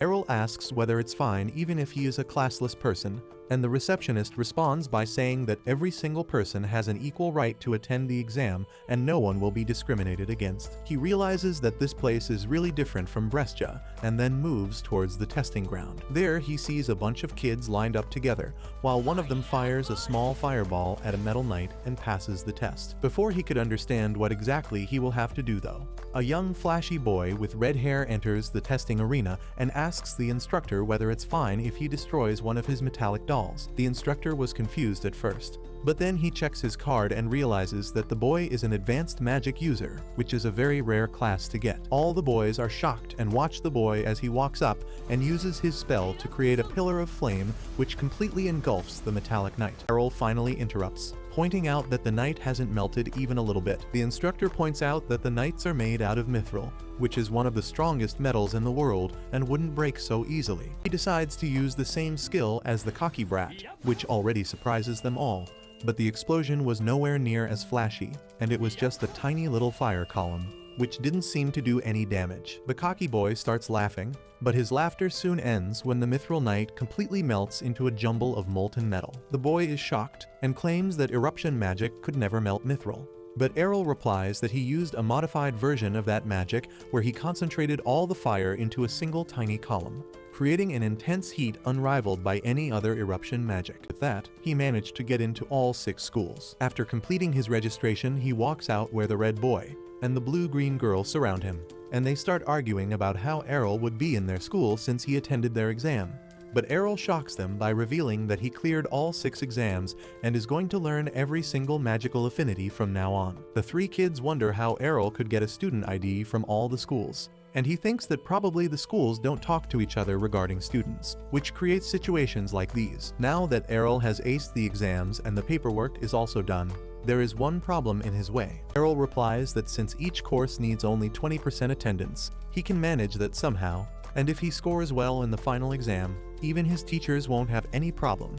Erol asks whether it's fine even if he is a classless person, and the receptionist responds by saying that every single person has an equal right to attend the exam and no one will be discriminated against. He realizes that this place is really different from Brescia and then moves towards the testing ground. There he sees a bunch of kids lined up together, while one of them fires a small fireball at a metal knight and passes the test. Before he could understand what exactly he will have to do though, a young flashy boy with red hair enters the testing arena and asks the instructor whether it's fine if he destroys one of his metallic dolls. The instructor was confused at first, but then he checks his card and realizes that the boy is an advanced magic user, which is a very rare class to get. All the boys are shocked and watch the boy as he walks up and uses his spell to create a pillar of flame which completely engulfs the metallic knight. Erol finally interrupts, pointing out that the knight hasn't melted even a little bit. The instructor points out that the knights are made out of mithril, which is one of the strongest metals in the world and wouldn't break so easily. He decides to use the same skill as the cocky brat, which already surprises them all. But the explosion was nowhere near as flashy, and it was just a tiny little fire column, which didn't seem to do any damage. The cocky boy starts laughing, but his laughter soon ends when the mithril knight completely melts into a jumble of molten metal. The boy is shocked and claims that eruption magic could never melt mithril. But Erol replies that he used a modified version of that magic where he concentrated all the fire into a single tiny column, creating an intense heat unrivaled by any other eruption magic. With that, he managed to get into all 6 schools. After completing his registration, he walks out where the red boy and the blue-green girl surround him, and they start arguing about how Erol would be in their school since he attended their exam. But Erol shocks them by revealing that he cleared all 6 exams and is going to learn every single magical affinity from now on. The 3 kids wonder how Erol could get a student ID from all the schools, and he thinks that probably the schools don't talk to each other regarding students, which creates situations like these. Now that Erol has aced the exams and the paperwork is also done, there is one problem in his way. Erol replies that since each course needs only 20% attendance, he can manage that somehow, and if he scores well in the final exam, even his teachers won't have any problem.